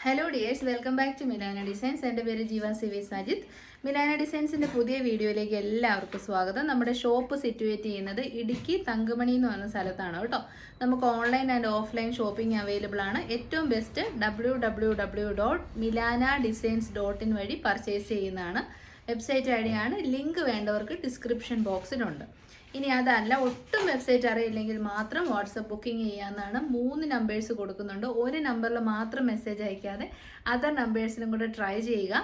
Hello dears, welcome back to Milana designs. എൻ്റെ പേര് ജീവ സിവി സാജിത്ത്. മിലാന ഡിസൈൻസിൻ്റെ പുതിയ വീഡിയോയിലേക്ക് എല്ലാവർക്കും സ്വാഗതം. നമ്മുടെ ഷോപ്പ് സിറ്റുവേറ്റ് ചെയ്യുന്നത് ഇടുക്കി തങ്കമണി എന്ന് പറയുന്ന സ്ഥലത്താണ് കേട്ടോ. നമുക്ക് online and offline shopping available ആണ്. ഏറ്റവും ബെസ്റ്റ് www.milanadisigns.in വഴി പർച്ചേസ് ചെയ്യുന്നതാണ്. വെബ്സൈറ്റ് ഐഡിയാണ്. ലിങ്ക് വേണ്ടവർക്ക് ഡിസ്ക്രിപ്ഷൻ ബോക്സിലുണ്ട്. ഇനി അതല്ല, ഒട്ടും വെബ്സൈറ്റ് അറിയില്ലെങ്കിൽ മാത്രം വാട്സപ്പ് ബുക്കിംഗ് ചെയ്യാവുന്നതാണ്. 3 നമ്പേഴ്സ് കൊടുക്കുന്നുണ്ട്. ഒരു നമ്പറിൽ മാത്രം മെസ്സേജ് അയക്കാതെ അതർ നമ്പേഴ്സിലും കൂടെ ട്രൈ ചെയ്യുക.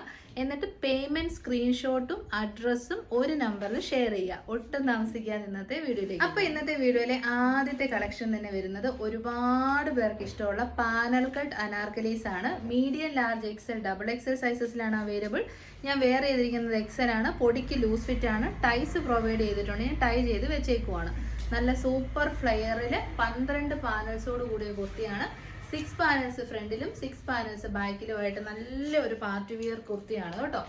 എന്നിട്ട് പേയ്മെൻറ്റ് സ്ക്രീൻഷോട്ടും അഡ്രസ്സും ഒരു നമ്പറിൽ ഷെയർ ചെയ്യുക. ഒട്ടും താമസിക്കാതെ ഇന്നത്തെ വീഡിയോയിലേക്ക്. അപ്പോൾ ഇന്നത്തെ വീഡിയോയിലെ ആദ്യത്തെ കളക്ഷൻ തന്നെ വരുന്നത് ഒരുപാട് പേർക്ക് ഇഷ്ടമുള്ള പാനൽ കട്ട് അനാർക്കലീസ് ആണ്. Medium, large, XL, double XL സൈസസിലാണ് അവൈലബിൾ. ഞാൻ വേറെ ചെയ്തിരിക്കുന്നത് എക്സൽ ആണ്. പൊടിക്ക് ലൂസ് ഫിറ്റ് ആണ്. ടൈസ് പ്രൊവൈഡ് ചെയ്തിട്ടുണ്ട്. ഞാൻ ടൈ ചെയ്ത് വെച്ചേക്കുവാണ്. നല്ല സൂപ്പർ ഫ്ലെയറിൽ 12 പാനൽസോട് കൂടിയ കുർത്തിയാണ്. 6 പാനൽസ് ഫ്രണ്ടിലും 6 പാനൽസ് ബാക്കിലുമായിട്ട് നല്ല ഒരു പാർട്ടി വിയർ കുർത്തിയാണ് കേട്ടോ.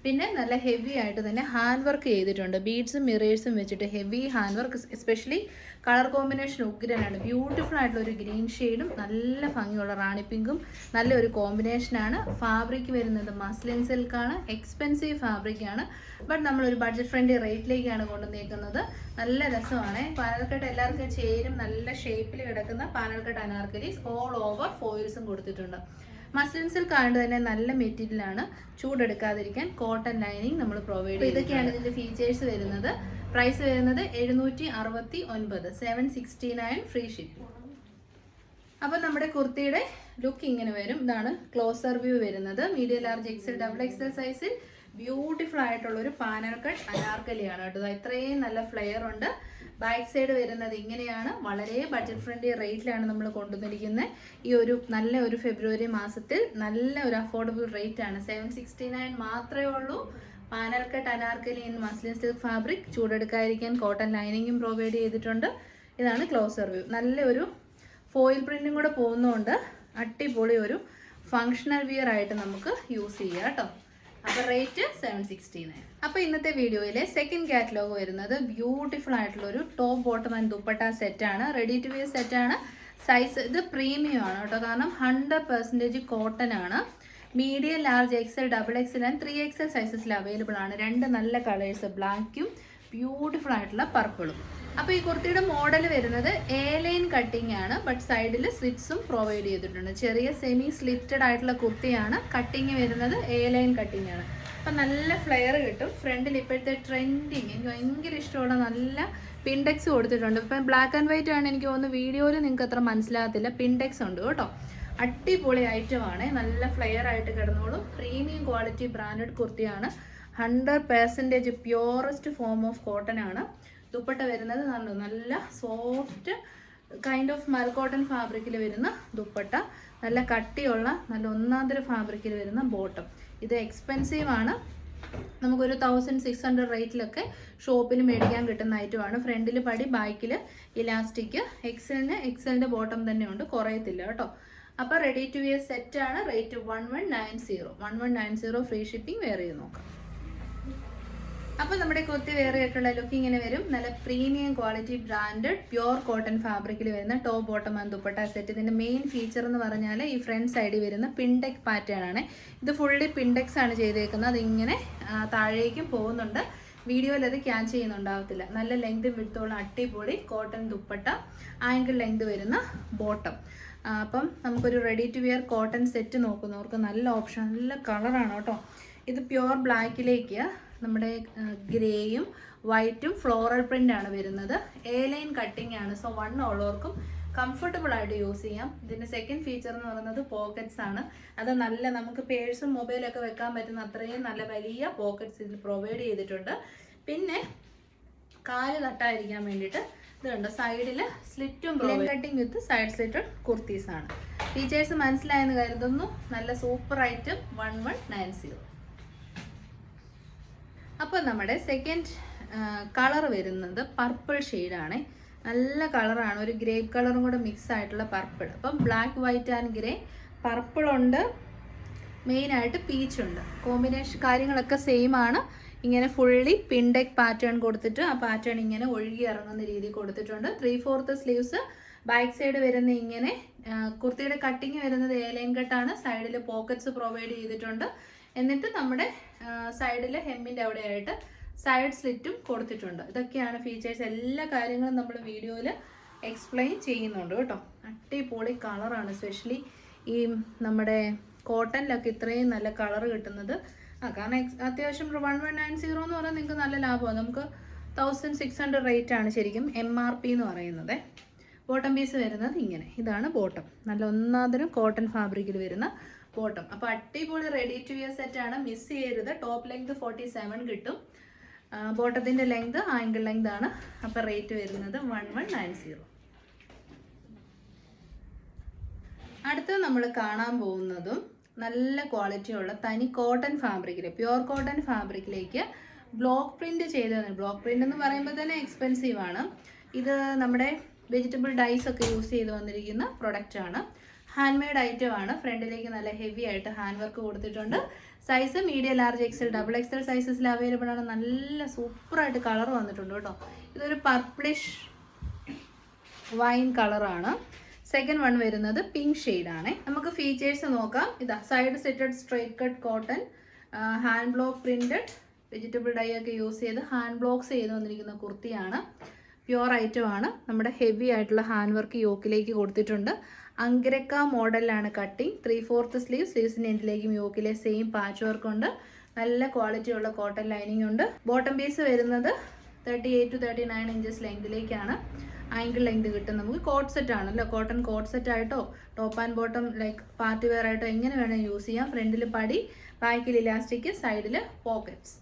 പിന്നെ നല്ല ഹെവി ആയിട്ട് തന്നെ ഹാൻഡ് വർക്ക് ചെയ്തിട്ടുണ്ട്. ബീഡ്സും മിറേഴ്സും വെച്ചിട്ട് heavy hand work. Especially colour combination ഉഗ്രനാണ്. ബ്യൂട്ടിഫുൾ ആയിട്ടുള്ള ഒരു ഗ്രീൻ ഷെയ്ഡും നല്ല ഭംഗിയുള്ള റാണി പിങ്കും നല്ലൊരു കോമ്പിനേഷനാണ്. ഫാബ്രിക് വരുന്നത് മസ്ലിൻ സിൽക്കാണ്. എക്സ്പെൻസീവ് ഫാബ്രിക്കാണ്. ബട്ട് നമ്മളൊരു ബഡ്ജറ്റ് ഫ്രണ്ട്ലി റേറ്റിലേക്കാണ് കൊണ്ടുവന്നേക്കുന്നത്. നല്ല രസമാണ്. പാനൽക്കട്ട് എല്ലാവർക്കും ചേരും. നല്ല ഷേപ്പിൽ കിടക്കുന്ന പാനൽക്കട്ട് അനാർക്കലീസ്. ഓൾ ഓവർ ഫോയിൽസും കൊടുത്തിട്ടുണ്ട്. മസ്ലിൻ സിൽക്ക് ആയതുകൊണ്ട് തന്നെ നല്ല മെറ്റീരിയലാണ്. ചൂടെടുക്കാതിരിക്കാൻ കോട്ടൺ ലൈനിങ് നമ്മൾ പ്രൊവൈഡ് ചെയ്യും. ഇതൊക്കെയാണ് ഇതിൻ്റെ ഫീച്ചേഴ്സ് വരുന്നത്. പ്രൈസ് വരുന്നത് 769, 769 ഫ്രീ ഷിപ്പിംഗ്. അപ്പം നമ്മുടെ കുർത്തിയുടെ ലുക്ക് ഇങ്ങനെ വരും. ഇതാണ് ക്ലോസർ വ്യൂ വരുന്നത്. Medium, large, XL, double XL സൈസിൽ ബ്യൂട്ടിഫുൾ ആയിട്ടുള്ള ഒരു പാനൽ കട്ട് അനാർക്കലിയാണ് കേട്ടോ. ഇത്രയും നല്ല ഫ്ലെയർ ഉണ്ട്. ബാക്ക് സൈഡ് വരുന്നത് ഇങ്ങനെയാണ്. വളരെ ബഡ്ജറ്റ് ഫ്രണ്ട്ലി റേറ്റിലാണ് നമ്മൾ കൊണ്ടുവന്നിരിക്കുന്നത്. ഈ ഒരു നല്ല ഒരു ഫെബ്രുവരി മാസത്തിൽ നല്ല ഒരു അഫോർഡബിൾ റേറ്റ് ആണ്. 769 മാത്രമേ ഉള്ളൂ. Panel cut anarkali in muslin silk fabric. ചൂടെടുക്കാതിരിക്കാൻ കോട്ടൺ ലൈനിങ്ങും പ്രൊവൈഡ് ചെയ്തിട്ടുണ്ട്. ഇതാണ് ക്ലോസർ വ്യൂ. നല്ലൊരു ഫോയിൽ പ്രിന്റും കൂടെ പോകുന്നതുകൊണ്ട് അടിപൊളി ഒരു ഫങ്ഷണൽ വിയർ ആയിട്ട് നമുക്ക് യൂസ് ചെയ്യാം കേട്ടോ. അപ്പോൾ റേറ്റ് 769. അപ്പോൾ ഇന്നത്തെ വീഡിയോയിലെ സെക്കൻഡ് കാറ്റലോഗ് വരുന്നത് ബ്യൂട്ടിഫുൾ ആയിട്ടുള്ള ഒരു ടോപ്പ്, ബോട്ടം ആൻഡ് ദുപ്പട്ട സെറ്റാണ്. റെഡി ടു വെയർ സെറ്റാണ്. സൈസ് ഇത് പ്രീമിയം ആണ് കേട്ടോ. കാരണം 100% കോട്ടൺ ആണ്. Medium, large, XL, double XL and 3XL സൈസസിൽ അവൈലബിൾ ആണ്. 2 നല്ല കളേഴ്സ്, ബ്ലാക്കും ബ്യൂട്ടിഫുൾ ആയിട്ടുള്ള പർപ്പിളും. അപ്പോൾ ഈ കുർത്തിയുടെ മോഡൽ വരുന്നത് എ ലൈൻ കട്ടിംഗ് ആണ്. ബട്ട് സൈഡിൽ സ്ലിറ്റ്സും പ്രൊവൈഡ് ചെയ്തിട്ടുണ്ട്. ചെറിയ സെമി സ്ലിറ്റഡ് ആയിട്ടുള്ള കുർത്തിയാണ്. കട്ടിങ് വരുന്നത് എ ലൈൻ കട്ടിംഗ് ആണ്. അപ്പം നല്ല ഫ്ലെയർ കിട്ടും. ഫ്രണ്ടിൽ ഇപ്പോഴത്തെ ട്രെൻഡിങ് എനിക്ക് ഭയങ്കര ഇഷ്ടമുള്ള നല്ല പിൻഡെക്സ് കൊടുത്തിട്ടുണ്ട്. ഇപ്പം ബ്ലാക്ക് ആൻഡ് വൈറ്റ് ആണ്. എനിക്ക് തോന്നുന്നു വീഡിയോയിൽ നിങ്ങൾക്ക് അത്ര മനസ്സിലാകത്തില്ല. പിൻഡെക്സ് ഉണ്ട് കേട്ടോ. അടിപൊളി ഐറ്റമാണ്. നല്ല ഫ്ലെയർ ആയിട്ട് കിടന്നോളും. പ്രീമിയം ക്വാളിറ്റി ബ്രാൻഡഡ് കുർത്തിയാണ്. 100% പ്യൂറസ്റ്റ് ഫോം ഓഫ് കോട്ടൺ ആണ്. ദുപ്പട്ട വരുന്നത് നല്ല സോഫ്റ്റ് കൈൻഡ് ഓഫ് മൽ കോട്ടൺ ഫാബ്രിക്കിൽ വരുന്ന ദുപ്പട്ട. നല്ല കട്ടിയുള്ള നല്ല ഒന്നാന്തര ഫാബ്രിക്കിൽ വരുന്ന ബോട്ടം. ഇത് എക്സ്പെൻസീവ് ആണ്. നമുക്കൊരു 1600 റേറ്റിലൊക്കെ ഷോപ്പിൽ മേടിക്കാൻ കിട്ടുന്ന ഐറ്റമാണ്. ഫ്രണ്ടിൽ പടി, ബാക്കിൽ ഇലാസ്റ്റിക്. എക്സലിൻ്റെ ബോട്ടം തന്നെയുണ്ട്, കുറയത്തില്ല കേട്ടോ. അപ്പോൾ റെഡി ടു വെയർ സെറ്റാണ്. Rate 1190 free shipping. വേറെ ചെയ്ത് നോക്കാം. അപ്പോൾ നമ്മുടെ കുർത്തി വേറെ ആയിട്ടുള്ള ലുക്ക് ഇങ്ങനെ വരും. നല്ല premium quality branded pure cotton ഫാബ്രിക്കിൽ വരുന്ന top, bottom and dupatta set. ഇതിൻ്റെ മെയിൻ ഫീച്ചർ എന്ന് പറഞ്ഞാൽ ഈ ഫ്രണ്ട് സൈഡിൽ വരുന്ന പിൻഡെക് പാറ്റേൺ ആണ്. ഇത് ഫുള്ളി പിൻഡെക്സ് ആണ് ചെയ്തേക്കുന്നത്. അതിങ്ങനെ താഴേക്കും പോകുന്നുണ്ട്. വീഡിയോയിൽ അത് ക്യാച്ച് ചെയ്യുന്നുണ്ടാവത്തില്ല. നല്ല ലെങ്ത് വിടുത്തോളം അടിപൊളി കോട്ടൺ ദുപ്പട്ട, ആങ്കിൾ ലെങ്ത് വരുന്ന ബോട്ടം. അപ്പം നമുക്കൊരു ready to wear cotton set നോക്കുന്നവർക്ക് നല്ല ഓപ്ഷൻ, നല്ല കളറാണ് കേട്ടോ. ഇത് പ്യുവർ ബ്ലാക്കിലേക്ക് നമ്മുടെ ഗ്രേയും വൈറ്റും ഫ്ലോറൽ പ്രിൻ്റ് ആണ് വരുന്നത്. എ ലൈൻ കട്ടിംഗ് ആണ്. സോ 1 ഉള്ളവർക്കും കംഫർട്ടബിൾ ആയിട്ട് യൂസ് ചെയ്യാം. ഇതിൻ്റെ സെക്കൻഡ് ഫീച്ചർ എന്ന് പറയുന്നത് പോക്കറ്റ്സ് ആണ്. അത് നല്ല നമുക്ക് പേഴ്സും മൊബൈലൊക്കെ വെക്കാൻ പറ്റുന്ന അത്രയും നല്ല വലിയ പോക്കറ്റ്സ് ഇതിൽ പ്രൊവൈഡ് ചെയ്തിട്ടുണ്ട്. പിന്നെ കാല് തട്ടാതിരിക്കാൻ വേണ്ടിയിട്ട് ഇത് കണ്ടോ, സൈഡിൽ സ്ലിറ്റും line cutting with side slitted kurtis ആണ്. ഫീച്ചേഴ്സ് മനസ്സിലായെന്ന് കരുതുന്നു. നല്ല സൂപ്പർ ഐറ്റം 1190. അപ്പോൾ നമ്മുടെ സെക്കൻഡ് കളർ വരുന്നത് പർപ്പിൾ ഷെയ്ഡാണ്. നല്ല കളറാണ്. ഒരു ഗ്രേപ്പ് കളറും കൂടെ മിക്സ് ആയിട്ടുള്ള പർപ്പിൾ. അപ്പം ബ്ലാക്ക്, വൈറ്റ് ആൻഡ് ഗ്രേ, പർപ്പിളുണ്ട്, മെയിനായിട്ട് പീച്ചുണ്ട്. കോമ്പിനേഷൻ കാര്യങ്ങളൊക്കെ സെയിം ആണ്. ഇങ്ങനെ ഫുള്ളി പിൻഡെക് പാറ്റേൺ കൊടുത്തിട്ട് ആ പാറ്റേൺ ഇങ്ങനെ ഒഴുകി ഇറങ്ങുന്ന രീതി കൊടുത്തിട്ടുണ്ട്. 3/4 സ്ലീവ്സ്, ബാക്ക് സൈഡ് വരുന്ന ഇങ്ങനെ. കുർത്തിയുടെ കട്ടിങ് വരുന്നത് ഏലൈൻ കട്ടാണ്. സൈഡിൽ പോക്കറ്റ്സ് പ്രൊവൈഡ് ചെയ്തിട്ടുണ്ട്. എന്നിട്ട് നമ്മുടെ സൈഡിൽ ഹെമ്മിൻ്റെ അവിടെയായിട്ട് സൈഡ് സ്ലിറ്റും കൊടുത്തിട്ടുണ്ട്. ഇതൊക്കെയാണ് ഫീച്ചേഴ്സ്. എല്ലാ കാര്യങ്ങളും നമ്മൾ വീഡിയോയിൽ എക്സ്പ്ലെയിൻ ചെയ്യുന്നുണ്ട് കേട്ടോ. അടിപൊളി കളറാണ്. സ്പെഷ്യലി ഈ നമ്മുടെ കോട്ടണിലൊക്കെ ഇത്രയും നല്ല കളർ കിട്ടുന്നത്. കാരണം അത്യാവശ്യം 1190 എന്ന് പറഞ്ഞാൽ നിങ്ങൾക്ക് നല്ല ലാഭമാണ്. നമുക്ക് 1600 റേറ്റ് ആണ് ശരിക്കും MRP എന്ന് പറയുന്നത്. ബോട്ടം പീസ് വരുന്നത് ഇങ്ങനെ. ഇതാണ് ബോട്ടം. നല്ല ഒന്നാന്തരം കോട്ടൺ ഫാബ്രിക്കിൽ വരുന്ന ബോട്ടം. അപ്പോൾ അടിപൊളി റെഡി ടു വിയർ സെറ്റാണ്. മിസ് ചെയ്യരുത്. ടോപ്പ് ലെങ്ത് 47 കിട്ടും. ബോട്ടത്തിൻ്റെ ലെങ്ത് ആങ്കിൾ ലെങ്ത് ആണ്. അപ്പോൾ റേറ്റ് വരുന്നത് 1190. അടുത്തത് നമ്മൾ കാണാൻ പോകുന്നതും നല്ല ക്വാളിറ്റിയുള്ള തനി കോട്ടൺ ഫാബ്രിക്കിൽ, പ്യുവർ കോട്ടൺ ഫാബ്രിക്കിലേക്ക് ബ്ലോക്ക് പ്രിന്റ് ചെയ്തതാണ്. ബ്ലോക്ക് പ്രിന്റ് എന്ന് പറയുമ്പോൾ തന്നെ എക്സ്പെൻസീവ് ആണ്. ഇത് നമ്മുടെ വെജിറ്റബിൾ ഡൈസ് ഒക്കെ യൂസ് ചെയ്ത് വന്നിരിക്കുന്ന പ്രൊഡക്റ്റ് ആണ്. ഹാൻഡ് മെയ്ഡ് ഐറ്റം ആണ്. ഫ്രണ്ടിലേക്ക് നല്ല ഹെവി ആയിട്ട് ഹാൻഡ് വർക്ക് കൊടുത്തിട്ടുണ്ട്. Size medium, large, XL, double XL സൈസസിൽ അവൈലബിൾ ആണ്. നല്ല സൂപ്പറായിട്ട് കളർ വന്നിട്ടുണ്ട് കേട്ടോ. ഇതൊരു പർപ്പിളിഷ് വൈൻ കളറാണ്. സെക്കൻഡ് വൺ വരുന്നത് പിങ്ക് ഷെയ്ഡാണ്. നമുക്ക് ഫീച്ചേഴ്സ് നോക്കാം. ഇതാ side slitted straight cut cotton, hand block printed, vegetable dye ഒക്കെ യൂസ് ചെയ്ത് ഹാൻഡ് ബ്ലോക്സ് ചെയ്ത് വന്നിരിക്കുന്ന കുർത്തിയാണ്. പ്യുവർ ഐറ്റം ആണ്. നമ്മുടെ ഹെവി ആയിട്ടുള്ള ഹാൻഡ് വർക്ക് യോക്കിലേക്ക് കൊടുത്തിട്ടുണ്ട്. അങ്കരക്ക മോഡലിലാണ് കട്ടിങ്. 3/4 സ്ലീവ്സിൻ്റെ എൻഡിലേക്കും യോക്കിലെ സെയിം പാച്ച് വർക്ക് ഉണ്ട്. നല്ല ക്വാളിറ്റിയുള്ള കോട്ടൺ ലൈനിങ് ഉണ്ട്. ബോട്ടം പീസ് വരുന്നത് 38 to 39 ഇഞ്ചസ് ലെങ്തിലേക്കാണ്. ആങ്കിൾ ലെങ്ത് കിട്ടും. നമുക്ക് കോട്ട് സെറ്റ് ആണല്ലോ, കോട്ടൺ കോട്ട് സെറ്റ് ആയിട്ടോ top and bottom like party wear ആയിട്ടോ എങ്ങനെ വേണം യൂസ് ചെയ്യാം. ഫ്രണ്ടിൽ പടി, ബാക്കിൽ ഇലാസ്റ്റിക്, സൈഡിൽ പോക്കറ്റ്സ്.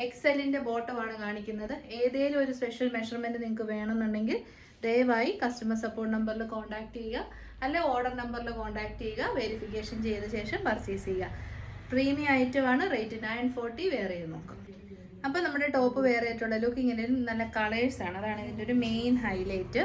എക്സലിൻ്റെ ബോട്ടമാണ് കാണിക്കുന്നത്. ഏതെങ്കിലും ഒരു സ്പെഷ്യൽ മെഷർമെൻറ്റ് നിങ്ങൾക്ക് വേണമെന്നുണ്ടെങ്കിൽ ദയവായി കസ്റ്റമർ സപ്പോർട്ട് നമ്പറിൽ കോൺടാക്ട് ചെയ്യുക, അല്ലെ ഓർഡർ നമ്പറിൽ കോൺടാക്ട് ചെയ്യുക. വെരിഫിക്കേഷൻ ചെയ്ത ശേഷം പർച്ചേസ് ചെയ്യുക. പ്രീമിയം ഐറ്റമാണ്. റേറ്റ് 940. വെയർ ചെയ്ത് നോക്കാം. അപ്പോൾ നമ്മുടെ ടോപ്പ് വെയർ ചെയ്തിട്ടുള്ള ലുക്ക് ഇങ്ങനെ നല്ല കളേഴ്സാണ്. അതാണ് ഇതിൻ്റെ ഒരു മെയിൻ ഹൈലൈറ്റ്.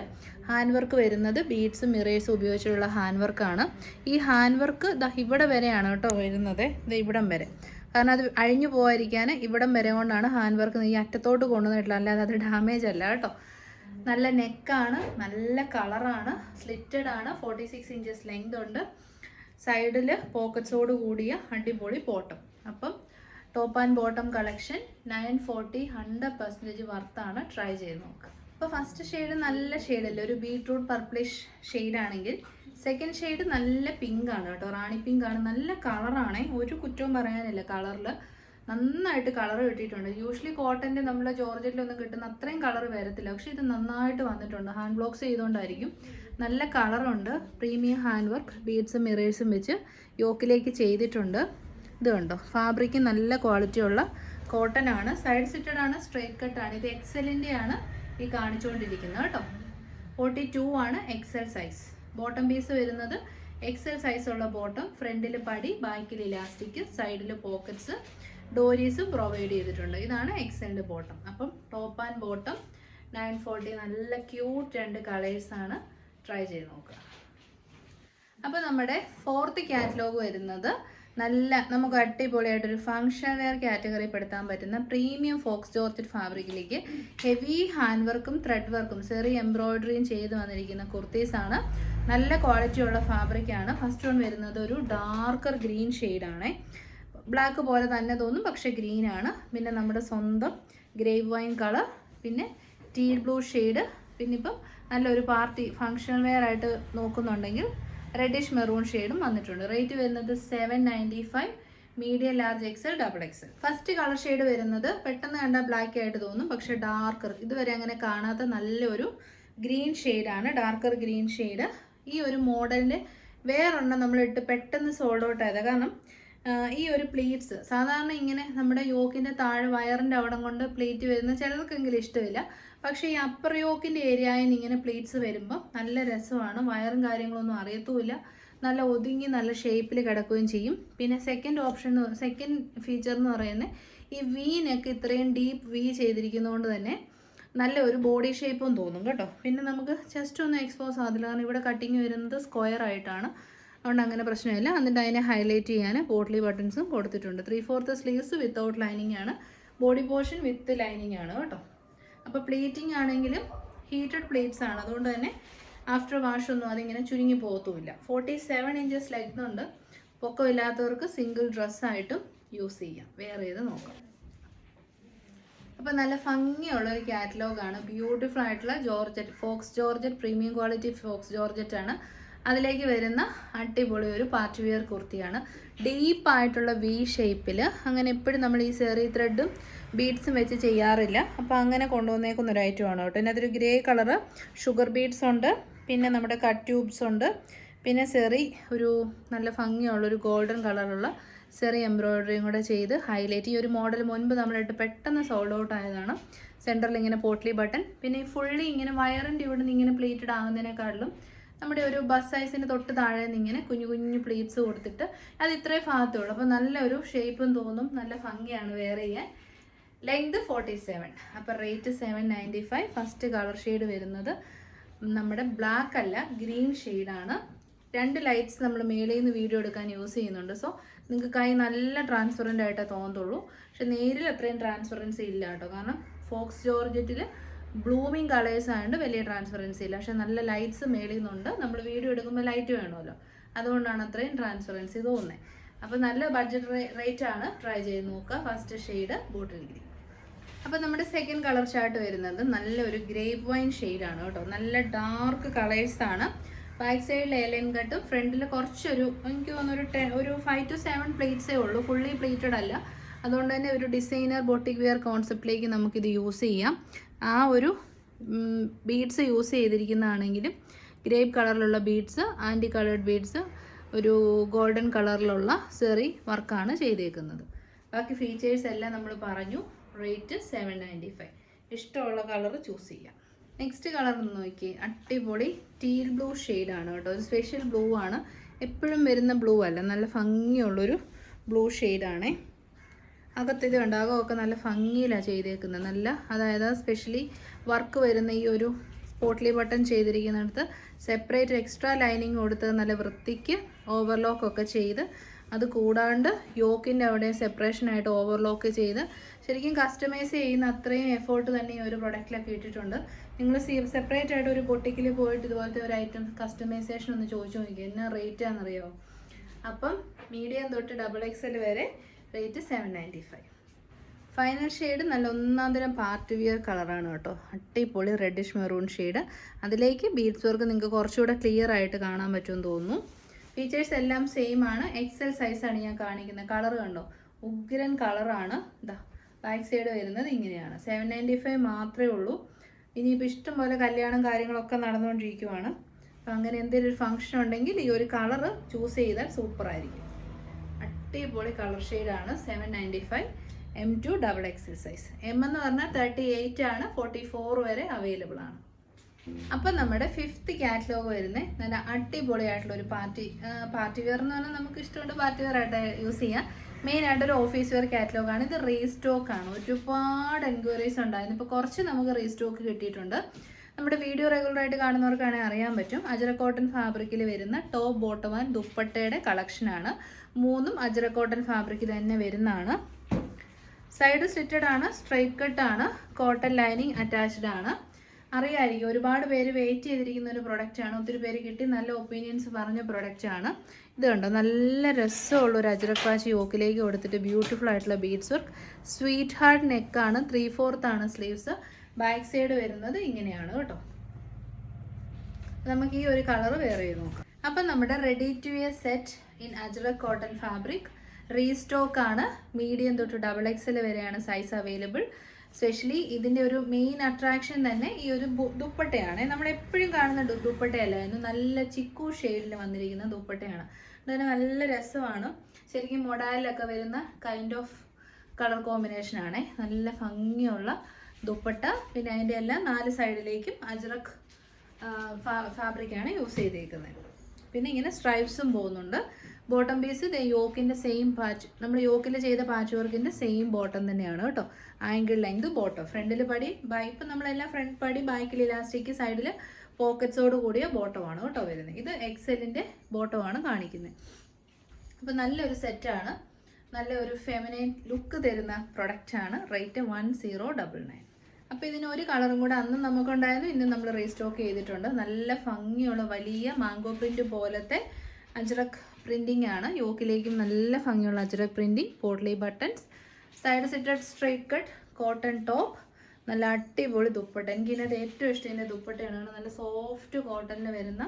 ഹാൻഡ് വർക്ക് വരുന്നത് ബീഡ്സും മിറേഴ്സും ഉപയോഗിച്ചിട്ടുള്ള ഹാൻഡ് വർക്കാണ്. ഈ ഹാൻഡ് വർക്ക് ഇവിടെ വരെയാണ് കേട്ടോ വരുന്നത്. ഇത് ഇവിടം വരെ. കാരണം അത് അഴിഞ്ഞു പോകാതിരിക്കാൻ ഇവിടം വരെ കൊണ്ടാണ് ഹാൻഡ് വർക്ക് ഈ അറ്റത്തോട്ട് കൊണ്ടുവന്നിട്ടുള്ളത്. അല്ലാതെ അത് ഡാമേജ് അല്ല കേട്ടോ. നല്ല നെക്കാണ്, നല്ല കളറാണ്, സ്ലിറ്റഡ് ആണ്. 46 ഇഞ്ചസ് ലെങ്ത് ഉണ്ട്. സൈഡിൽ പോക്കറ്റ്സോട് കൂടിയ അടിപൊളി ബോട്ടം. അപ്പം ടോപ്പ് ആൻഡ് ബോട്ടം കളക്ഷൻ 940, 100% വർത്താണ്. ട്രൈ ചെയ്ത് നോക്കുക. അപ്പോൾ ഫസ്റ്റ് ഷെയ്ഡ് നല്ല ഷെയ്ഡല്ലേ, ഒരു ബീട്രൂട്ട് പർപ്പിളിഷ് ഷെയ്ഡാണെങ്കിൽ സെക്കൻഡ് ഷെയ്ഡ് നല്ല പിങ്ക് ആണ് കേട്ടോ. റാണി പിങ്ക് ആണ്. നല്ല കളറാണേ. ഒരു കുറ്റവും പറയാനില്ല. കളറിൽ നന്നായിട്ട് കളർ കിട്ടിയിട്ടുണ്ട്. യൂഷ്വലി കോട്ടൻ്റെ നമ്മൾ ജോർജറ്റിലൊന്നും കിട്ടുന്ന അത്രയും കളർ വരത്തില്ല. പക്ഷേ ഇത് നന്നായിട്ട് വന്നിട്ടുണ്ട്. ഹാൻഡ് ബ്ലോക്സ് ചെയ്തുകൊണ്ടായിരിക്കും. നല്ല കളറുണ്ട്. പ്രീമിയം ഹാൻഡ് വർക്ക് ബീഡ്സും മിറേഴ്സും വെച്ച് യോക്കിലേക്ക് ചെയ്തിട്ടുണ്ട്. ഇത് കണ്ടോ, ഫാബ്രിക്ക് നല്ല ക്വാളിറ്റിയുള്ള കോട്ടൺ ആണ്. സൈഡ് സിറ്റഡ് ആണ്. സ്ട്രൈറ്റ് കട്ടാണ്. ഇത് എക്സലിൻ്റെ ആണ് ഈ കാണിച്ചുകൊണ്ടിരിക്കുന്നത് കേട്ടോ. 42 ആണ് എക്സൽ സൈസ്. ബോട്ടം പീസ് വരുന്നത് എക്സൽ സൈസുള്ള ബോട്ടം. ഫ്രണ്ടിൽ പടി, ബാക്കിൽ ഇലാസ്റ്റിക്, സൈഡിൽ പോക്കറ്റ്സ്, ഡോരീസും പ്രൊവൈഡ് ചെയ്തിട്ടുണ്ട്. ഇതാണ് എക്സലിൻ്റെ ബോട്ടം. അപ്പം ടോപ്പ് ആൻഡ് ബോട്ടം 940. നല്ല ക്യൂട്ട് 2 കളേഴ്സാണ്. ട്രൈ ചെയ്ത് നോക്കുക. അപ്പോൾ നമ്മുടെ 4th കാറ്റലോഗ് വരുന്നത് നല്ല നമുക്ക് അടിപൊളിയായിട്ടൊരു ഫങ്ഷൻ വെയർ കാറ്റഗറി പെടുത്താൻ പറ്റുന്ന പ്രീമിയം ഫോക്സ് ജോർജറ്റ് ഫാബ്രിക്കിലേക്ക് ഹെവി ഹാൻഡ് വർക്കും ത്രെഡ് വർക്കും ചെറിയ എംബ്രോയിഡറിയും ചെയ്ത് വന്നിരിക്കുന്ന കുർത്തീസാണ്. നല്ല ക്വാളിറ്റിയുള്ള ഫാബ്രിക്കാണ്. ഫസ്റ്റ് വൺ വരുന്നത് ഒരു ഡാർക്കർ ഗ്രീൻ ഷെയ്ഡാണ്. ബ്ലാക്ക് പോലെ തന്നെ തോന്നും, പക്ഷേ ഗ്രീനാണ്. പിന്നെ നമ്മുടെ സ്വന്തം ഗ്രേപ്പ് വൈൻ കളർ, പിന്നെ ടീൽ ബ്ലൂ ഷെയ്ഡ്, പിന്നെ ഇപ്പം നല്ലൊരു പാർട്ടി ഫങ്ഷൻ വെയർ ആയിട്ട് നോക്കുന്നുണ്ടെങ്കിൽ റെഡിഷ് മെറൂൺ ഷെയ്ഡും വന്നിട്ടുണ്ട്. റേറ്റ് വരുന്നത് 795. Medium, large, XL, double XL. First colour shade വരുന്നത് പെട്ടെന്ന് കണ്ടാൽ ബ്ലാക്ക് ആയിട്ട് തോന്നും, പക്ഷേ ഡാർക്കർ, ഇതുവരെ അങ്ങനെ കാണാത്ത നല്ലൊരു ഗ്രീൻ ഷെയ്ഡാണ്. Darker green shade. ഈ ഒരു മോഡലിൻ്റെ വേറൊരെണ്ണം നമ്മളിട്ട് പെട്ടെന്ന് സോൾഡ് ഔട്ട് ആയത്. കാരണം ഈ ഒരു പ്ലീറ്റ്സ് സാധാരണ ഇങ്ങനെ നമ്മുടെ യോക്കിൻ്റെ താഴെ വയറിൻ്റെ അവിടം കൊണ്ട് പ്ലീറ്റ് വരുന്ന ചിലർക്കെങ്കിലും ഇഷ്ടമില്ല. പക്ഷേ ഈ അപ്പർ യോക്കിൻ്റെ ഏരിയയിൽ നിന്ന് ഇങ്ങനെ പ്ലീറ്റ്സ് വരുമ്പോൾ നല്ല രസമാണ്. വയറും കാര്യങ്ങളൊന്നും അറിയത്തുമില്ല. നല്ല ഒതുങ്ങി നല്ല ഷേപ്പിൽ കിടക്കുകയും ചെയ്യും. പിന്നെ സെക്കൻഡ് ഫീച്ചർ എന്ന് പറയുന്നത് ഈ വീനൊക്കെ ഇത്രയും ഡീപ്പ് വി ചെയ്തിരിക്കുന്നതുകൊണ്ട് തന്നെ നല്ല ഒരു ബോഡി ഷേപ്പും തോന്നും കേട്ടോ. പിന്നെ നമുക്ക് ജസ്റ്റ് ഒന്ന് എക്സ്പോസ് ആകില്ല. കാരണം ഇവിടെ കട്ടിങ് വരുന്നത് സ്ക്വയർ ആയിട്ടാണ്. അതുകൊണ്ട് അങ്ങനെ പ്രശ്നമില്ല. എന്നിട്ട് അതിനെ ഹൈലൈറ്റ് ചെയ്യാൻ പോട്ട്ലി ബട്ടൺസും കൊടുത്തിട്ടുണ്ട്. 3/4 സ്ലീവ്സ് വിത്തൗട്ട് ലൈനിങ് ആണ്. ബോഡി പോർഷൻ വിത്ത് ലൈനിങ് ആണ് കേട്ടോ. അപ്പോൾ പ്ലേറ്റിംഗ് ആണെങ്കിലും ഹീറ്റഡ് പ്ലേറ്റ്സ് ആണ്. അതുകൊണ്ട് തന്നെ ആഫ്റ്റർ വാഷ് ഒന്നും അതിങ്ങനെ ചുരുങ്ങി പോകത്തുമില്ല. 47 ഇഞ്ചസ് ലെഗ്ത് ഉണ്ട്. പൊക്കമില്ലാത്തവർക്ക് സിംഗിൾ ഡ്രസ്സായിട്ടും യൂസ് ചെയ്യാം. വേറെ ഏത് നോക്കാം. അപ്പോൾ നല്ല ഭംഗിയുള്ള ഒരു കാറ്റലോഗാണ്. ബ്യൂട്ടിഫുൾ ആയിട്ടുള്ള georgette, Fox georgette, premium quality Fox georgette ആണ്. അതിലേക്ക് വരുന്ന അടിപൊളി ഒരു പാർട്ടി വെയർ കുർത്തിയാണ്. ഡീപ്പായിട്ടുള്ള വി ഷേപ്പിൽ. അങ്ങനെ എപ്പോഴും നമ്മൾ ഈ സെറി ത്രെഡും ബീഡ്സും വെച്ച് ചെയ്യാറില്ല. അപ്പോൾ അങ്ങനെ കൊണ്ടുവന്നേക്കുന്ന ഒരു ഐറ്റമാണ് കേട്ടോ. പിന്നെ അതൊരു ഗ്രേ കളറ് ഷുഗർ ബീഡ്സ് ഉണ്ട്. പിന്നെ നമ്മുടെ കട്ട് ട്യൂബ്സ് ഉണ്ട്. പിന്നെ സെറി ഒരു നല്ല ഭംഗിയുള്ളൊരു ഗോൾഡൻ കളറുള്ള സെറി എംബ്രോയിഡറിയും കൂടെ ചെയ്ത് ഹൈലൈറ്റ്. ഈ ഒരു മോഡൽ മുൻപ് നമ്മളിട്ട് പെട്ടെന്ന് സോൾഡ് ഔട്ട് ആയതാണ്. സെൻറ്ററിൽ ഇങ്ങനെ പോട്ട്ലി ബട്ടൺ. പിന്നെ ഈ ഫുള്ളി ഇങ്ങനെ വയറിൻ്റെ ഇവിടെ നിന്ന് ഇങ്ങനെ പ്ലീറ്റഡ് ആകുന്നതിനേക്കാളും നമ്മുടെ ഒരു ബസ് സൈസിന് തൊട്ട് താഴെ നിന്ന് ഇങ്ങനെ കുഞ്ഞു കുഞ്ഞു പ്ലീറ്റ്സ് കൊടുത്തിട്ട് അത് ഇത്രയും ഭാഗത്തുള്ളൂ. അപ്പോൾ നല്ലൊരു ഷേപ്പും തോന്നും, നല്ല ഭംഗിയാണ് വെയർ ചെയ്യാൻ. ലെങ്ത് 47. അപ്പോൾ റേറ്റ് 795. ഫസ്റ്റ് കളർ ഷെയ്ഡ് വരുന്നത് നമ്മുടെ ബ്ലാക്ക് അല്ല, ഗ്രീൻ ഷെയ്ഡാണ്. 2 ലൈറ്റ്സ് നമ്മൾ മേളിൽ നിന്ന് വീഡിയോ എടുക്കാൻ യൂസ് ചെയ്യുന്നുണ്ട്. സോ നിങ്ങൾക്ക് കൈ നല്ല ട്രാൻസ്പെറൻ്റ് ആയിട്ടേ തോന്നത്തുള്ളൂ. പക്ഷെ നേരിൽ അത്രയും ട്രാൻസ്പെറൻസി ഇല്ല കേട്ടോ. കാരണം ഫോക്സ് ജോർജറ്റിൽ ബ്ലൂമിങ് കളേഴ്സ് ആയതുകൊണ്ട് വലിയ ട്രാൻസ്പെറൻസി ഇല്ല. പക്ഷെ നല്ല ലൈറ്റ്സ് മേളിൽ നിന്നുണ്ട്. നമ്മൾ വീഡിയോ എടുക്കുമ്പോൾ ലൈറ്റ് വേണമല്ലോ, അതുകൊണ്ടാണ് അത്രയും ട്രാൻസ്പെറൻസി തോന്നുന്നത്. അപ്പോൾ നല്ല ബഡ്ജറ്റ് റേറ്റ് ആണ്. ട്രൈ ചെയ്ത് നോക്കുക. First shade bottle green. അപ്പോൾ നമ്മുടെ സെക്കൻഡ് കളർ ചാർട്ട് വരുന്നത് നല്ലൊരു ഗ്രേപ്പ് വൈൻ ഷെയ്ഡാണ് കേട്ടോ. നല്ല ഡാർക്ക് കളേഴ്സാണ്. ബാക്ക് സൈഡിൽ എലൈൻ കട്ടും ഫ്രണ്ടിൽ കുറച്ചൊരു എനിക്ക് തോന്നുന്നു ഒരു 5 to 7 പ്ലേറ്റ്സേ ഉള്ളൂ. ഫുള്ളി പ്ലേറ്റഡ് അല്ല. അതുകൊണ്ട് തന്നെ ഒരു ഡിസൈനർ ബൊട്ടിക് വെയർ കോൺസെപ്റ്റിലേക്ക് നമുക്കിത് യൂസ് ചെയ്യാം. ആ ഒരു ബീഡ്സ് യൂസ് ചെയ്തിരിക്കുന്നതാണെങ്കിലും ഗ്രേപ്പ് കളറിലുള്ള ബീഡ്സ്, ആൻറ്റി കളേർഡ് ബീഡ്സ്, ഒരു ഗോൾഡൻ കളറിലുള്ള സെറി വർക്കാണ് ചെയ്തേക്കുന്നത്. ബാക്കി ഫീച്ചേഴ്സ് എല്ലാം നമ്മൾ പറഞ്ഞു. റേറ്റ് 795. ഇഷ്ടമുള്ള കളർ ചൂസ് ചെയ്യാം. നെക്സ്റ്റ് കളർ ഒന്ന് നോക്കി. അടിപൊളി ടീൽ ബ്ലൂ ഷെയ്ഡാണ് കേട്ടോ. ഒരു സ്പെഷ്യൽ ബ്ലൂ ആണ്. എപ്പോഴും വരുന്ന ബ്ലൂ അല്ല, നല്ല ഭംഗിയുള്ളൊരു ബ്ലൂ ഷെയ്ഡാണേ. അകത്ത് ഇത് കണ്ടോ, അകമൊക്കെ നല്ല ഭംഗിയിലാണ് ചെയ്തേക്കുന്നത്. നല്ല, അതായത് സ്പെഷ്യലി വർക്ക് വരുന്ന ഈ ഒരു പോട്ട്ലി ബട്ടൺ ചെയ്തിരിക്കുന്നിടത്ത് സെപ്പറേറ്റ് എക്സ്ട്രാ ലൈനിങ് കൊടുത്ത് നല്ല വൃത്തിക്ക് ഓവർലോക്കൊക്കെ ചെയ്ത്, അത് കൂടാണ്ട് യോക്കിൻ്റെ അവിടെ സെപ്പറേഷനായിട്ട് ഓവർലോക്ക് ചെയ്ത് ശരിക്കും കസ്റ്റമൈസ് ചെയ്യുന്ന അത്രയും എഫേർട്ട് തന്നെ ഈ ഒരു പ്രൊഡക്റ്റിലൊക്കെ ഇട്ടിട്ടുണ്ട്. നിങ്ങൾ സെപ്പറേറ്റ് ആയിട്ട് ഒരു ബൊട്ടിക്കിൽ പോയിട്ട് ഇതുപോലത്തെ ഒരു ഐറ്റം കസ്റ്റമൈസേഷൻ ഒന്ന് ചോദിച്ചു നോക്കി, എന്നാ റേറ്റ് ആണെന്നറിയാമോ? അപ്പം മീഡിയം തൊട്ട് XXL വരെ റേറ്റ് 795. ഫൈനൽ ഷെയ്ഡ് നല്ല ഒന്നാന്തരം പാർട്ടി വിയർ കളറാണ് കേട്ടോ. അടിപൊളി റെഡിഷ് മെറൂൺ ഷെയ്ഡ്. അതിലേക്ക് ബീഡ്സ് വർക്ക് നിങ്ങൾക്ക് കുറച്ചുകൂടെ ക്ലിയർ ആയിട്ട് കാണാൻ പറ്റുമെന്ന് തോന്നുന്നു. ഫീച്ചേഴ്സ് എല്ലാം സെയിം ആണ്. XL സൈസാണ് ഞാൻ കാണിക്കുന്നത്. കളർ കണ്ടോ, ഉഗ്രൻ കളറാണ്. ഇതാ ബാക്ക് സൈഡ് വരുന്നത് ഇങ്ങനെയാണ്. 795 മാത്രമേ ഉള്ളൂ. ഇനിയിപ്പോൾ ഇഷ്ടംപോലെ കല്യാണം കാര്യങ്ങളൊക്കെ നടന്നുകൊണ്ടിരിക്കുവാണ്. അപ്പം അങ്ങനെ എന്തെങ്കിലും ഒരു ഫംഗ്ഷൻ ഉണ്ടെങ്കിൽ ഈ ഒരു കളറ് ചൂസ് ചെയ്താൽ സൂപ്പറായിരിക്കും. അടിപൊളി കളർ ഷെയ്ഡാണ്. 795. M2 XXL size. M എന്ന് പറഞ്ഞാൽ 38 ആണ്. 44 വരെ അവൈലബിൾ ആണ്. അപ്പം നമ്മുടെ 5th കാറ്റലോഗ് വരുന്നത് നല്ല അടിപൊളിയായിട്ടുള്ള ഒരു പാർട്ടി വെയർ എന്ന് പറഞ്ഞാൽ നമുക്ക് ഇഷ്ടമുണ്ട് പാർട്ടി വെയർ ആയിട്ട് യൂസ് ചെയ്യാം. മെയിനായിട്ടൊരു ഓഫീസ് വെയർ കാറ്റലോഗാണ്. ഇത് റീസ്റ്റോക്ക് ആണ്. ഒരുപാട് എൻക്വയറീസ് ഉണ്ടായിരുന്നു. ഇപ്പോൾ കുറച്ച് നമുക്ക് റീസ്റ്റോക്ക് കിട്ടിയിട്ടുണ്ട്. നമ്മുടെ വീഡിയോ റെഗുലറായിട്ട് കാണുന്നവർക്കാണെങ്കിൽ അറിയാൻ പറ്റും. അജറ കോട്ടൺ ഫാബ്രിക്കിൽ വരുന്ന ടോപ്പ്, ബോട്ടം ആൻഡ് ദുപ്പട്ടയുടെ കളക്ഷനാണ്. 3ഉം അജറ കോട്ടൺ ഫാബ്രിക്കിൽ തന്നെ വരുന്നതാണ്. സൈഡ് സ്ലിറ്റഡ് ആണ്, സ്ട്രൈറ്റ് കട്ട് ആണ്, കോട്ടൺ ലൈനിങ് അറ്റാച്ച്ഡ് ആണ്. അറിയാമായിരിക്കും, ഒരുപാട് പേര് വെയിറ്റ് ചെയ്തിരിക്കുന്ന ഒരു പ്രൊഡക്റ്റാണ്. ഒത്തിരി പേര് കിട്ടി നല്ല ഒപ്പീനിയൻസ് പറഞ്ഞ പ്രൊഡക്റ്റാണ്. ഇത് കണ്ടോ, നല്ല രസമുള്ള ഒരു അജ്രക് പാച്ച് യോക്കിലേക്ക് കൊടുത്തിട്ട് ബ്യൂട്ടിഫുൾ ആയിട്ടുള്ള ബീഡ്സ് വർക്ക്. സ്വീറ്റ് ഹാർട്ട് നെക്കാണ്. 3/4 ആണ് സ്ലീവ്സ്. ബാക്ക് സൈഡ് വരുന്നത് ഇങ്ങനെയാണ് കേട്ടോ. നമുക്ക് ഈ ഒരു കളർ വെയർ ചെയ്ത് നോക്കാം. അപ്പം നമ്മുടെ ready to wear set in ajrak cotton fabric restock ആണ്. മീഡിയം തൊട്ട് XXL വരെയാണ് സൈസ് അവൈലബിൾ. സ്പെഷ്യലി ഇതിൻ്റെ ഒരു മെയിൻ അട്രാക്ഷൻ തന്നെ ഈ ഒരു ദുപ്പട്ടയാണ്. നമ്മളെപ്പോഴും കാണുന്ന ദുപ്പട്ടയല്ലായിരുന്നു, നല്ല ചിക്കു ഷെയ്ഡിൽ വന്നിരിക്കുന്ന ദുപ്പട്ടയാണ്. അതുതന്നെ നല്ല രസമാണ്. ശരിക്കും മൊഡാലിലൊക്കെ വരുന്ന കൈൻഡ് ഓഫ് കളർ കോമ്പിനേഷനാണ്. നല്ല ഭംഗിയുള്ള ദുപ്പട്ട. പിന്നെ അതിൻ്റെ എല്ലാം 4 സൈഡിലേക്കും അജ്രക് ഫാബ്രിക്കാണ് യൂസ് ചെയ്തേക്കുന്നത്. പിന്നെ ഇങ്ങനെ സ്ട്രൈപ്സും പോകുന്നുണ്ട്. ബോട്ടം പീസ് യോക്കിൻ്റെ സെയിം പാച്ച്, നമ്മൾ യോക്കിൽ ചെയ്ത പാച്ച് വർക്കിൻ്റെ സെയിം ബോട്ടം തന്നെയാണ് കേട്ടോ. Angle length bottom. ഫ്രണ്ടിൽ പടി, ഇപ്പം നമ്മളെല്ലാം ഫ്രണ്ട് പടി, ബാക്കിൽ ഇലാസ്റ്റിക്, സൈഡിൽ പോക്കറ്റ്സോട് കൂടിയ ബോട്ടമാണ് കേട്ടോ വരുന്നത്. ഇത് XLൻ്റെ ബോട്ടമാണ് കാണിക്കുന്നത്. അപ്പോൾ നല്ലൊരു സെറ്റാണ്. നല്ല ഒരു ഫെമിനൈൻ ലുക്ക് തരുന്ന പ്രൊഡക്റ്റാണ്. റേറ്റ് 1099. അപ്പോൾ ഇതിന് ഒരു കളറും കൂടെ അന്നും നമുക്കുണ്ടായിരുന്നു, ഇന്ന് നമ്മൾ റീസ്റ്റോക്ക് ചെയ്തിട്ടുണ്ട്. നല്ല ഭംഗിയുള്ള വലിയ മാംഗോ പ്രിന്റ് പോലത്തെ അജ്രക് പ്രിന്റിംഗ് ആണ്. യോക്കിലേക്കും നല്ല ഭംഗിയുള്ള ajrak printing, potli buttons, side സിറ്റഡ് straight cut cotton top, നല്ല അടിപൊളി ദുപ്പട്ട. എനിക്കിതിനകത്ത് ഏറ്റവും ഇഷ്ടം ഇതിൻ്റെ ദുപ്പട്ടയാണ്. നല്ല സോഫ്റ്റ് കോട്ടണിൽ വരുന്ന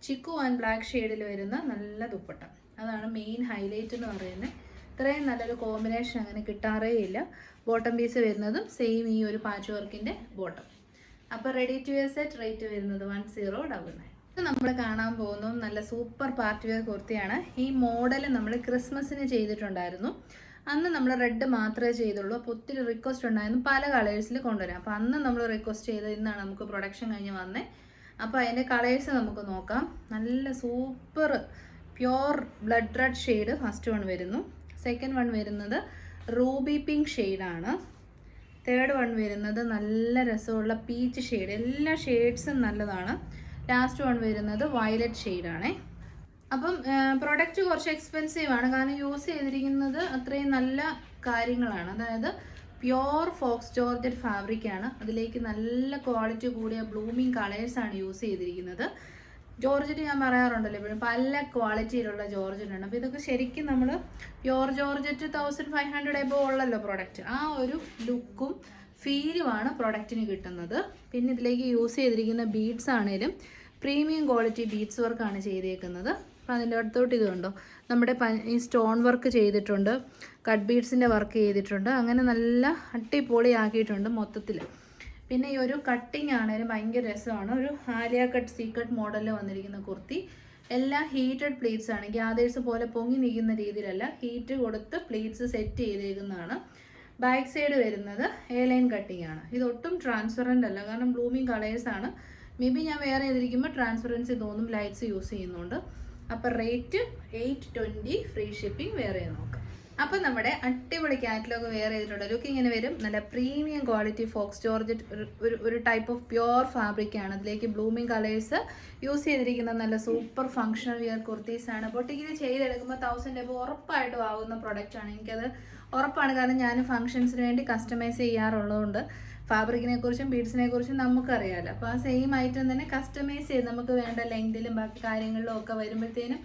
ചിക്കു ആൻഡ് ബ്ലാക്ക് ഷെയ്ഡിൽ വരുന്ന നല്ല ദുപ്പട്ട. അതാണ് മെയിൻ ഹൈലൈറ്റ് എന്ന് പറയുന്നത്. ഇത്രയും നല്ലൊരു കോമ്പിനേഷൻ അങ്ങനെ കിട്ടാറേ ഇല്ല. ബോട്ടം പീസ് വരുന്നതും സെയിം ഈ ഒരു പാച്ച് വർക്കിൻ്റെ ബോട്ടം. അപ്പോൾ ready to wear set rate വരുന്നത് 1099. ഇത് നമ്മൾ കാണാൻ പോകുന്നു നല്ല സൂപ്പർ പാർട്ടി വെയർ കുർത്തിയാണ്. ഈ മോഡൽ നമ്മൾ ക്രിസ്മസിന് ചെയ്തിട്ടുണ്ടായിരുന്നു. അന്ന് നമ്മൾ റെഡ് മാത്രമേ ചെയ്തുള്ളൂ. അപ്പോൾ ഒത്തിരി റിക്വസ്റ്റ് ഉണ്ടായിരുന്നു പല കളേഴ്സിൽ കൊണ്ടുവരാം. അപ്പോൾ അന്ന് നമ്മൾ റിക്വസ്റ്റ് ചെയ്ത് ഇന്നാണ് നമുക്ക് പ്രൊഡക്ഷൻ കഴിഞ്ഞ് വന്നേ. അപ്പോൾ അതിൻ്റെ കളേഴ്സ് നമുക്ക് നോക്കാം. നല്ല super pure blood red shade first one വരുന്നു. സെക്കൻഡ് വൺ വരുന്നത് റൂബി പിങ്ക് ഷെയ്ഡാണ്. തേർഡ് വൺ വരുന്നത് നല്ല രസമുള്ള പീച്ച് ഷെയ്ഡ്. എല്ലാ ഷെയ്ഡ്സും നല്ലതാണ്. ലാസ്റ്റ് വൺ വരുന്നത് വയലറ്റ് ഷെയ്ഡാണേ. അപ്പം പ്രൊഡക്റ്റ് കുറച്ച് എക്സ്പെൻസീവ് ആണ്, കാരണം യൂസ് ചെയ്തിരിക്കുന്നത് അത്രയും നല്ല കാര്യങ്ങളാണ്. അതായത് പ്യോർ ഫോക്സ് ജോർജറ്റ് ഫാബ്രിക്കാണ്. അതിലേക്ക് നല്ല ക്വാളിറ്റി കൂടിയ ബ്ലൂമിങ് കളേഴ്സാണ് യൂസ് ചെയ്തിരിക്കുന്നത്. ജോർജറ്റ് ഞാൻ പറയാറുണ്ടല്ലോ എപ്പോഴും പല ക്വാളിറ്റിയിലുള്ള ജോർജറ്റ് ആണ്. അപ്പോൾ ഇതൊക്കെ ശരിക്കും നമ്മൾ പ്യോർ ജോർജറ്റ് 1500 എബോ ഉള്ളല്ലോ പ്രൊഡക്റ്റ്. ആ ഒരു ലുക്കും ഫീലുമാണ് പ്രൊഡക്റ്റിന് കിട്ടുന്നത്. പിന്നെ ഇതിലേക്ക് യൂസ് ചെയ്തിരിക്കുന്ന ബീഡ്സ് ആണേലും പ്രീമിയം ക്വാളിറ്റി ബീഡ്സ് വർക്കാണ് ചെയ്തേക്കുന്നത്. അപ്പോൾ അതിൻ്റെ അടുത്തോട്ട് ഇത് കണ്ടോ, നമ്മുടെ ഈ സ്റ്റോൺ വർക്ക് ചെയ്തിട്ടുണ്ട്, കട്ട് ബീഡ്സിൻ്റെ വർക്ക് ചെയ്തിട്ടുണ്ട്. അങ്ങനെ നല്ല അടിപൊളിയാക്കിയിട്ടുണ്ട് മൊത്തത്തിൽ. പിന്നെ ഈ ഒരു കട്ടിങ് ആണേലും ഭയങ്കര രസമാണ്. ഒരു ആലിയ കട്ട് സീ കട്ട് മോഡലിൽ വന്നിരിക്കുന്ന കുർത്തി. എല്ലാം ഹീറ്റഡ് പ്ലീറ്റ്സ് ആണ്. ഗ്യാദേഴ്സ് പോലെ പൊങ്ങി നിൽക്കുന്ന രീതിയിലല്ല, ഹീറ്റ് കൊടുത്ത് പ്ലീറ്റ്സ് സെറ്റ് ചെയ്തേക്കുന്നതാണ്. ബാക്ക് സൈഡ് വരുന്നത് എ ലൈൻ കട്ടിങ് ആണ്. ഇതൊട്ടും ട്രാൻസ്പെറൻ്റ് അല്ല, കാരണം ബ്ലൂമിങ് കളേഴ്സാണ്. മേ ബി ഞാൻ വേറെ ചെയ്തിരിക്കുമ്പോൾ ട്രാൻസ്പെറൻസി തോന്നും, ലൈറ്റ്സ് യൂസ് ചെയ്യുന്നുണ്ട്. അപ്പോൾ റേറ്റ് 820, ഫ്രീ ഷിപ്പിംഗ് വേറെ നോക്കാം. അപ്പോൾ നമ്മുടെ അടിപൊളി കാറ്റലോഗ് വെയർ ചെയ്തിട്ടുണ്ട്. ലുക്ക് ഇങ്ങനെ വരും. നല്ല പ്രീമിയം ക്വാളിറ്റി ഫോക്സ് ജോർജറ്റ് ഒരു ടൈപ്പ് ഓഫ് പ്യോർ ഫാബ്രിക്കാണ്. അതിലേക്ക് ബ്ലൂമിങ് കളേഴ്സ് യൂസ് ചെയ്തിരിക്കുന്ന നല്ല സൂപ്പർ ഫങ്ഷണൽ വെയർ കുർത്തീസാണ്. ബൊട്ടിക്കിൽ ചെയ്തെടുക്കുമ്പോൾ 1000 എബോ ഉറപ്പായിട്ടും ആവുന്ന പ്രൊഡക്റ്റാണ്. എനിക്കത് ഉറപ്പാണ്, കാരണം ഞാൻ ഫങ്ഷൻസിന് വേണ്ടി കസ്റ്റമൈസ് ചെയ്യാറുള്ളതുകൊണ്ട് ഫാബ്രിക്കിനെ കുറിച്ചും ബീഡ്സിനെ കുറിച്ചും നമുക്കറിയാമല്ലോ. അപ്പോൾ ആ സെയിം ഐറ്റം തന്നെ കസ്റ്റമൈസ് ചെയ്ത് നമുക്ക് വേണ്ട ലെങ്തിലും ബാക്കി കാര്യങ്ങളിലും ഒക്കെ വരുമ്പോഴത്തേനും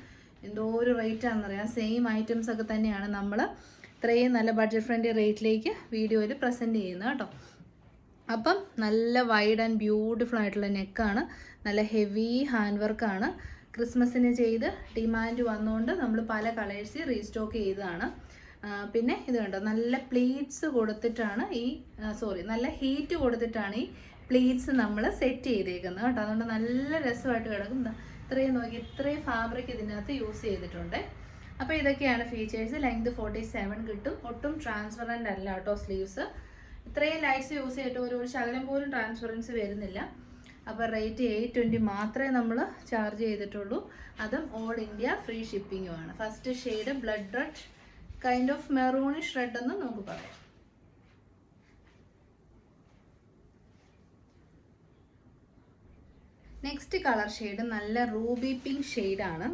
എന്തോ ഒരു റേറ്റ് ആണെന്നറിയാം. സെയിം ഐറ്റംസ് ഒക്കെ തന്നെയാണ് നമ്മൾ ഇത്രയും നല്ല ബഡ്ജറ്റ് ഫ്രണ്ട്ലി റേറ്റിലേക്ക് വീഡിയോയിൽ പ്രസൻറ്റ് ചെയ്യുന്നത് കേട്ടോ. അപ്പം നല്ല വൈഡ് ആൻഡ് ബ്യൂട്ടിഫുൾ ആയിട്ടുള്ള നെക്കാണ്. നല്ല ഹെവി ഹാൻഡ് വർക്കാണ്. ക്രിസ്മസിന് ചെയ്ത് ഡിമാൻഡ് വന്നുകൊണ്ട് നമ്മൾ പല കളേഴ്സ് റീസ്റ്റോക്ക് ചെയ്തതാണ്. പിന്നെ ഇത് കണ്ടോ, നല്ല പ്ലീറ്റ്സ് കൊടുത്തിട്ടാണ് നല്ല ഹീറ്റ് കൊടുത്തിട്ടാണ് ഈ പ്ലീറ്റ്സ് നമ്മൾ സെറ്റ് ചെയ്തേക്കുന്നത് കേട്ടോ. അതുകൊണ്ട് നല്ല രസമായിട്ട് കിടക്കും. ഇത്രയും നോക്കി, ഇത്രയും ഫാബ്രിക് ഇതിനകത്ത് യൂസ് ചെയ്തിട്ടുണ്ട്. അപ്പോൾ ഇതൊക്കെയാണ് ഫീച്ചേഴ്സ്. ലെങ്ത് 47 കിട്ടും. ഒട്ടും ട്രാൻസ്പെറൻ്റ് അല്ല കേട്ടോ സ്ലീവ്സ്. ഇത്രയും ലൈറ്റ്സ് യൂസ് ചെയ്തിട്ട് ഒരു ശകലം പോലും ട്രാൻസ്പെറൻസി വരുന്നില്ല. അപ്പോൾ റേറ്റ് 820 മാത്രമേ നമ്മൾ ചാർജ് ചെയ്തിട്ടുള്ളൂ. അതും ഓൾ ഇന്ത്യ ഫ്രീ ഷിപ്പിങ്ങുമാണ്. First shade blood red, kind of maroonish red എന്ന് നമുക്ക് പറയാം. നെക്സ്റ്റ് കളർ ഷെയ്ഡ് നല്ല റൂബി പിങ്ക് ഷെയ്ഡാണ്.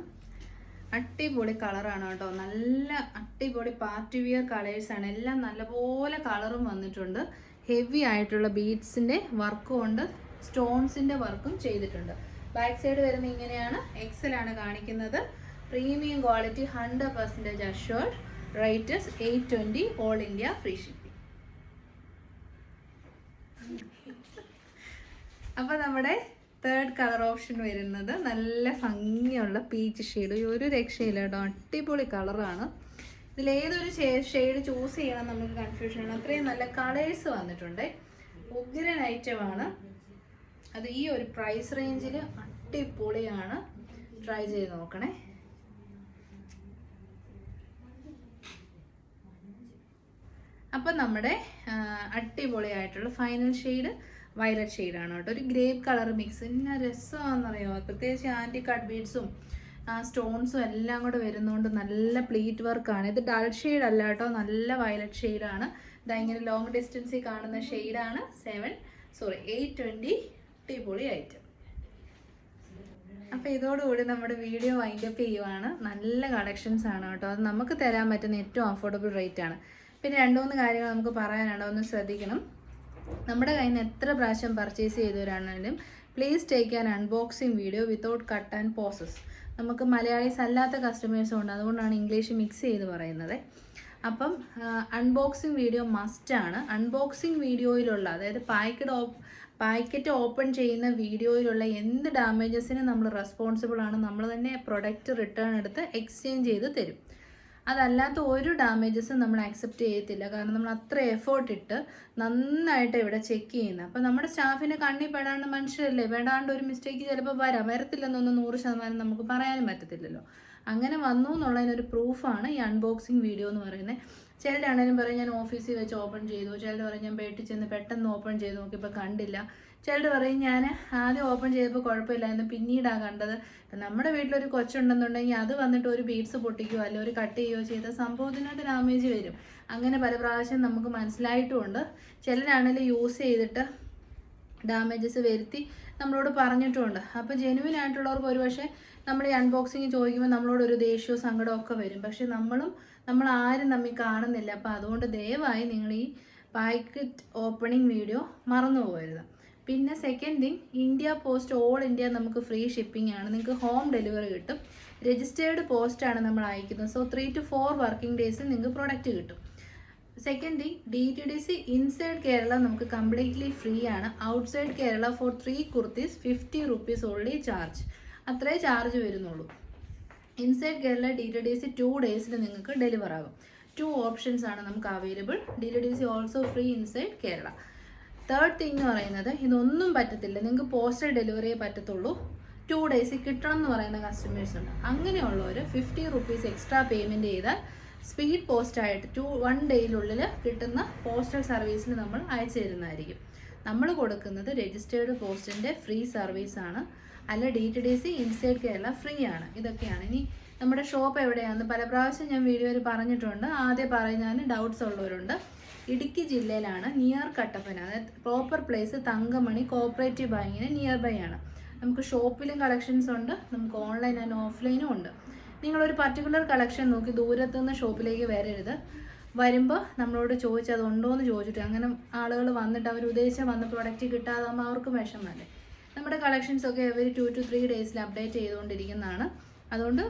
അടിപൊളി കളറാണ് കേട്ടോ. നല്ല അടിപൊളി പാർട്ടി വിയർ കളേഴ്സാണ്. എല്ലാം നല്ലപോലെ കളറും വന്നിട്ടുണ്ട്. ഹെവി ആയിട്ടുള്ള ബീഡ്സിൻ്റെ വർക്കും ഉണ്ട്, സ്റ്റോൺസിൻ്റെ വർക്കും ചെയ്തിട്ടുണ്ട്. ബാക്ക് സൈഡ് വരുന്നത് ഇങ്ങനെയാണ്. എക്സലാണ് കാണിക്കുന്നത്. Premium quality 100% assured. Rate 820, all India free shipping. അപ്പോൾ നമ്മുടെ തേർഡ് കളർ ഓപ്ഷൻ വരുന്നത് നല്ല ഭംഗിയുള്ള പീച്ച് ഷെയ്ഡ്. ഒരു രക്ഷയില്ല കേട്ടോ, അടിപൊളി കളറാണ്. ഇതിലേതൊരു ഷെയ്ഡ് ചൂസ് ചെയ്യണം നമുക്ക് കൺഫ്യൂഷനാണ്. അത്രയും നല്ല കളേഴ്സ് വന്നിട്ടുണ്ട്. ഉഗ്രൻ ഐറ്റമാണ്. അത് ഈ ഒരു പ്രൈസ് റേഞ്ചിൽ അടിപൊളിയാണ്. ട്രൈ ചെയ്ത് നോക്കണേ. അപ്പം നമ്മുടെ അടിപൊളിയായിട്ടുള്ള ഫൈനൽ ഷെയ്ഡ് വയലറ്റ് ഷെയ്ഡാണ് കേട്ടോ. ഒരു ഗ്രേപ്പ് കളർ മിക്സ്. എന്നാ രസമാണെന്നറിയാമോ. പ്രത്യേകിച്ച് ആൻറ്റി കട്ട് ബീഡ്സും സ്റ്റോൺസും എല്ലാം കൂടെ വരുന്നതുകൊണ്ട് നല്ല പ്ലീറ്റ് വർക്കാണ്. ഇത് ഡൾ ഷെയ്ഡ് അല്ല കേട്ടോ, നല്ല വയലറ്റ് ഷെയ്ഡാണ്. ഇതാ ഇങ്ങനെ ലോങ് ഡിസ്റ്റൻസിൽ കാണുന്ന ഷെയ്ഡാണ്. 820. അടിപൊളി ഐറ്റം. അപ്പോൾ ഇതോടുകൂടി നമ്മുടെ വീഡിയോ വൈൻഡപ്പ് ചെയ്യുവാണ്. നല്ല കളക്ഷൻസ് ആണ് കേട്ടോ. അത് നമുക്ക് തരാൻ പറ്റുന്ന ഏറ്റവും അഫോർഡബിൾ റേറ്റ് ആണ്. പിന്നെ 2-3 കാര്യങ്ങൾ നമുക്ക് പറയാനാണ്, ഒന്ന് ശ്രദ്ധിക്കണം. നമ്മുടെ കയ്യിൽ നിന്ന് എത്ര പ്രാവശ്യം പർച്ചേസ് ചെയ്തവരാണെങ്കിലും please take an unboxing video without cut and pauses. നമുക്ക് മലയാളീസ് അല്ലാത്ത കസ്റ്റമേഴ്സും ഉണ്ട്, അതുകൊണ്ടാണ് ഇംഗ്ലീഷ് മിക്സ് ചെയ്ത് പറയുന്നത്. അപ്പം അൺബോക്സിങ് വീഡിയോ മസ്റ്റാണ്. അൺബോക്സിങ് വീഡിയോയിലുള്ള, അതായത് പാക്കറ്റ് ഓപ്പൺ ചെയ്യുന്ന വീഡിയോയിലുള്ള എന്ത് ഡാമേജസിനും നമ്മൾ റെസ്പോൺസിബിൾ ആണ്. നമ്മൾ തന്നെ പ്രൊഡക്റ്റ് റിട്ടേൺ എടുത്ത് എക്സ്ചേഞ്ച് ചെയ്ത് തരും. അതല്ലാത്ത ഒരു ഡാമേജസും നമ്മൾ ആക്സെപ്റ്റ് ചെയ്യത്തില്ല. കാരണം നമ്മൾ അത്ര എഫേർട്ട് ഇട്ട് നന്നായിട്ട് ഇവിടെ ചെക്ക് ചെയ്യുന്നത്. അപ്പോൾ നമ്മുടെ സ്റ്റാഫിന് കണ്ണിൽ പെടാണ്ട്, മനുഷ്യരല്ലേ, പെടാണ്ട് ഒരു മിസ്റ്റേക്ക് ചിലപ്പോൾ വരത്തില്ലെന്നൊന്നും 100% നമുക്ക് പറയാനും പറ്റത്തില്ലല്ലോ. അങ്ങനെ വന്നു എന്നുള്ളതിനൊരു പ്രൂഫാണ് ഈ അൺബോക്സിങ് വീഡിയോ എന്ന് പറയുന്നത്. ചിലരാണേലും പറയും ഞാൻ ഓഫീസിൽ വെച്ച് ഓപ്പൺ ചെയ്തു, ചിലർ പറയും ഞാൻ വീട്ടിൽ ചെന്ന് പെട്ടെന്ന് ഓപ്പൺ ചെയ്ത് നോക്കിയപ്പോൾ കണ്ടില്ല, ചിലർ പറയും ഞാൻ ആദ്യം ഓപ്പൺ ചെയ്തപ്പോൾ കുഴപ്പമില്ലായിരുന്നു പിന്നീടാണ് കണ്ടത്. ഇപ്പം നമ്മുടെ വീട്ടിലൊരു കൊച്ചുണ്ടെന്നുണ്ടെങ്കിൽ അത് വന്നിട്ട് ഒരു ബീഡ്സ് പൊട്ടിക്കുകയോ അല്ലെങ്കിൽ ഒരു കട്ട് ചെയ്യുകയോ ചെയ്ത സംഭവത്തിനായിട്ട് ഡാമേജ് വരും. അങ്ങനെ പല പ്രാവശ്യം നമുക്ക് മനസ്സിലായിട്ടുമുണ്ട്. ചിലരാണെങ്കിലും യൂസ് ചെയ്തിട്ട് ഡാമേജസ് വരുത്തി നമ്മളോട് പറഞ്ഞിട്ടുമുണ്ട്. അപ്പോൾ ജെനുവിൻ ആയിട്ടുള്ളവർക്ക് ഒരുപക്ഷെ നമ്മൾ ഈ അൺബോക്സിങ് ചോദിക്കുമ്പോൾ നമ്മളോടൊരു ദേഷ്യവും സങ്കടവും ഒക്കെ വരും. പക്ഷെ നമ്മൾ ആരും തമ്മിൽ കാണുന്നില്ല. അപ്പോൾ അതുകൊണ്ട് ദയവായി നിങ്ങൾ ഈ പാക്കറ്റ് ഓപ്പണിംഗ് വീഡിയോ മറന്നു പോകരുത്. പിന്നെ second thing, India post all India നമുക്ക് ഫ്രീ ഷിപ്പിംഗ് ആണ്. നിങ്ങൾക്ക് ഹോം ഡെലിവറി കിട്ടും. രജിസ്റ്റേർഡ് പോസ്റ്റാണ് നമ്മൾ അയക്കുന്നത്. സോ 3 to 4 വർക്കിംഗ് ഡേയ്സിൽ നിങ്ങൾക്ക് പ്രൊഡക്റ്റ് കിട്ടും. Second thing, DTDC inside Kerala നമുക്ക് കംപ്ലീറ്റ്ലി ഫ്രീ ആണ്. Outside Kerala four 3 kurtis 50 rupees only charge. അത്രേ ചാർജ് വരുന്നുള്ളൂ. ഇൻസൈഡ് കേരള DTDC 2 days നിങ്ങൾക്ക് ഡെലിവർ ആകും. 2 ഓപ്ഷൻസ് ആണ് നമുക്ക് available. DTDC also free inside Kerala. Third thing എന്ന് പറയുന്നത്, ഇതൊന്നും പറ്റത്തില്ല, നിങ്ങൾക്ക് പോസ്റ്റൽ ഡെലിവറിയേ പറ്റത്തുള്ളൂ, 2 days കിട്ടണം എന്ന് പറയുന്ന കസ്റ്റമേഴ്സ് ഉണ്ട്. അങ്ങനെയുള്ളവർ 50 rupees എക്സ്ട്രാ പേയ്മെൻറ്റ് ചെയ്താൽ സ്പീഡ് പോസ്റ്റായിട്ട് 1 ഡേയിലുള്ളിൽ കിട്ടുന്ന പോസ്റ്റൽ സർവീസിന് നമ്മൾ അയച്ചു തരുന്നതായിരിക്കും. നമ്മൾ കൊടുക്കുന്നത് രജിസ്റ്റേർഡ് പോസ്റ്റിൻ്റെ ഫ്രീ സർവീസാണ്. അല്ല DTDC ഇൻസൈഡ് കേരള ഫ്രീ ആണ്. ഇതൊക്കെയാണ്. ഇനി നമ്മുടെ ഷോപ്പ് എവിടെയാണെന്ന് പല പ്രാവശ്യം ഞാൻ വീഡിയോയിൽ പറഞ്ഞിട്ടുണ്ട്. ആദ്യം പറഞ്ഞാൽ ഡൗട്ട്സ് ഉള്ളവരുണ്ട്. ഇടുക്കി ജില്ലയിലാണ്, നിയർ കട്ടപ്പന. അതായത് പ്രോപ്പർ പ്ലേസ് തങ്കമണി കോഓപ്പറേറ്റീവ് ബാങ്കിന് നിയർ ബൈ ആണ്. നമുക്ക് ഷോപ്പിലും കളക്ഷൻസ് ഉണ്ട്, നമുക്ക് ഓൺലൈൻ ആൻഡ് ഓഫ്ലൈനും ഉണ്ട്. നിങ്ങളൊരു പർട്ടിക്കുലർ കളക്ഷൻ നോക്കി ദൂരത്തുനിന്ന് ഷോപ്പിലേക്ക് വരരുത്. വരുമ്പോൾ നമ്മളോട് ചോദിച്ച് അതുണ്ടോ എന്ന് ചോദിച്ചിട്ട്, അങ്ങനെ ആളുകൾ വന്നിട്ട് അവർ ഉദ്ദേശിച്ച് വന്ന പ്രൊഡക്റ്റ് കിട്ടാതാകുമ്പോൾ അവർക്കും വിഷമല്ലേ. നമ്മുടെ കളക്ഷൻസൊക്കെ എവരി 2 to 3 days അപ്ഡേറ്റ് ചെയ്തുകൊണ്ടിരിക്കുന്നതാണ്. അതുകൊണ്ട്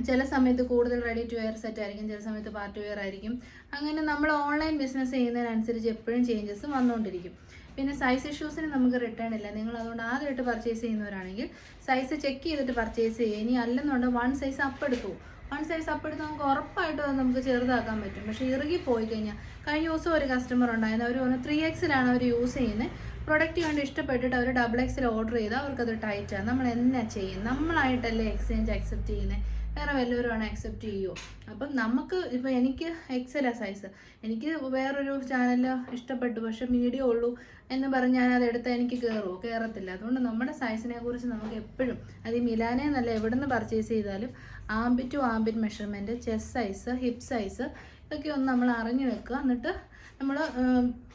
ചില സമയത്ത് കൂടുതൽ റെഡി ടു വെയർ സെറ്റ് ആയിരിക്കും, ചില സമയത്ത് പാർട്ടി വെയർ ആയിരിക്കും. അങ്ങനെ നമ്മൾ ഓൺലൈൻ ബിസിനസ് ചെയ്യുന്നതിനനുസരിച്ച് എപ്പോഴും ചേഞ്ചസ് വന്നുകൊണ്ടിരിക്കും. പിന്നെ സൈസ് ഇഷ്യൂസിന് നമുക്ക് റിട്ടേൺ ഇല്ല. നിങ്ങൾ അതുകൊണ്ട് ആദ്യമായിട്ട് പർച്ചേസ് ചെയ്യുന്നവരാണെങ്കിൽ സൈസ് ചെക്ക് ചെയ്തിട്ട് പർച്ചേസ് ചെയ്യുക. ഇനി അല്ലെന്നുണ്ടെങ്കിൽ 1 size അപ്പ് എടുത്തു. 1 size അപ്പ് എടുത്ത് നമുക്ക് ഉറപ്പായിട്ടും അത് നമുക്ക് ചെറുതാക്കാൻ പറ്റും. പക്ഷേ ഇറുകി പോയി കഴിഞ്ഞാൽ, കഴിഞ്ഞ ദിവസം ഒരു കസ്റ്റമർ ഉണ്ടായിരുന്നു, അവർ 3XL അവർ യൂസ് ചെയ്യുന്നത്. പ്രൊഡക്റ്റ് കണ്ട് ഇഷ്ടപ്പെട്ടിട്ട് അവർ XXL ഓർഡർ ചെയ്താൽ അവർക്കത് ടൈറ്റാണ്. നമ്മൾ എന്നാ ചെയ്യും? നമ്മളായിട്ടല്ലേ എക്സ്ചേഞ്ച് അക്സെപ്റ്റ് ചെയ്യുന്നത്, വേറെ വല്ലവരുമാണ് അക്സെപ്റ്റ് ചെയ്യുമോ? അപ്പം നമുക്ക് ഇപ്പോൾ എനിക്ക് XL സൈസ്, എനിക്ക് വേറൊരു ചാനൽ ഇഷ്ടപ്പെട്ടു പക്ഷെ മീഡിയം ഉള്ളൂ എന്ന് പറഞ്ഞ് ഞാനത് എടുത്താൽ എനിക്ക് കയറത്തില്ല. അതുകൊണ്ട് നമ്മുടെ സൈസിനെ കുറിച്ച് നമുക്ക് എപ്പോഴും, അത് ഈ മിലാനെ എന്നല്ല എവിടെ നിന്ന് പർച്ചേസ് ചെയ്താലും armpit to armpit measurement, chest size, hip size ഇതൊക്കെ ഒന്ന് നമ്മൾ അറിഞ്ഞു വെക്കുക. എന്നിട്ട് നമ്മൾ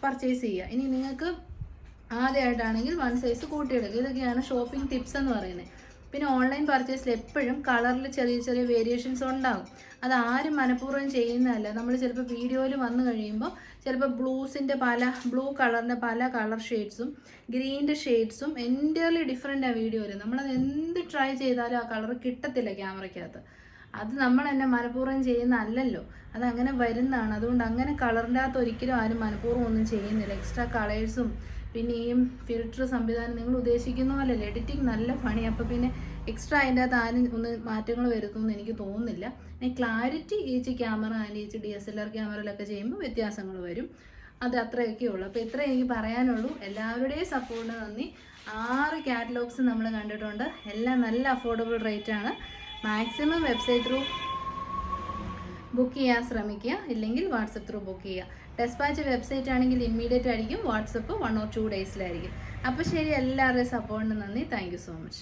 പർച്ചേസ് ചെയ്യുക. ഇനി നിങ്ങൾക്ക് ആദ്യമായിട്ടാണെങ്കിൽ 1 size കൂട്ടിയെടുക്കുക. ഇതൊക്കെയാണ് ഷോപ്പിംഗ് ടിപ്സ് എന്ന് പറയുന്നത്. പിന്നെ ഓൺലൈൻ പർച്ചേസിൽ എപ്പോഴും കളറിൽ ചെറിയ ചെറിയ വേരിയേഷൻസ് ഉണ്ടാകും. അത് ആരും മനഃപൂർവ്വം ചെയ്യുന്നതല്ല. നമ്മൾ ചിലപ്പോൾ വീഡിയോയിൽ വന്നു കഴിയുമ്പോൾ ചിലപ്പോൾ ബ്ലൂ കളറിൻ്റെ പല കളർ ഷെയ്ഡ്സും ഗ്രീൻ്റെ ഷെയ്ഡ്സും എൻ്റയർലി ഡിഫറെൻ്റ് ആ വീഡിയോയിൽ. നമ്മളത് എന്ത് ട്രൈ ചെയ്താലും ആ കളർ കിട്ടത്തില്ല ക്യാമറയ്ക്കകത്ത്. അത് നമ്മൾ തന്നെ മനഃപൂർവ്വം ചെയ്യുന്നതല്ലല്ലോ, അതങ്ങനെ വരുന്നതാണ്. അതുകൊണ്ട് അങ്ങനെ കളറിൻ്റെ അകത്ത് ഒരിക്കലും ആരും മനഃപൂർവ്വം ഒന്നും ചെയ്യുന്നില്ല. എക്സ്ട്രാ കളേഴ്സും പിന്നെ ഈ ഫിൽറ്റർ സംവിധാനം നിങ്ങൾ ഉദ്ദേശിക്കുന്ന പോലെയല്ല. എഡിറ്റിംഗ് നല്ല പണി. അപ്പോൾ പിന്നെ എക്സ്ട്രാ അതിൻ്റെ അകത്ത് ആരും ഒന്ന് മാറ്റങ്ങൾ വരുത്തുമെന്ന് എനിക്ക് തോന്നുന്നില്ല. പിന്നെ clarity each camera and each DSLR ക്യാമറയിലൊക്കെ ചെയ്യുമ്പോൾ വ്യത്യാസങ്ങൾ വരും. അത് അത്രയൊക്കെ ഉള്ളൂ. അപ്പോൾ ഇത്രേ എനിക്ക് പറയാനുള്ളൂ. എല്ലാവരുടെയും സപ്പോർട്ടിന് നന്ദി. 6 കാറ്റലോഗ്സ് നമ്മൾ കണ്ടിട്ടുണ്ട്. എല്ലാം നല്ല അഫോർഡബിൾ റേറ്റാണ്. മാക്സിമം വെബ്സൈറ്റ് ത്രൂ ബുക്ക് ചെയ്യാൻ ശ്രമിക്കുക, ഇല്ലെങ്കിൽ വാട്സപ്പ് ത്രൂ ബുക്ക് ചെയ്യുക. ഡെസ്പാച്ച് വെബ്സൈറ്റ് ആണെങ്കിൽ ഇമ്മീഡിയറ്റ് ആയിരിക്കും, വാട്സപ്പ് 1 or 2 days അപ്പോൾ ശരി, എല്ലാവരുടെയും സപ്പോർട്ടിന് നന്ദി. Thank you so much.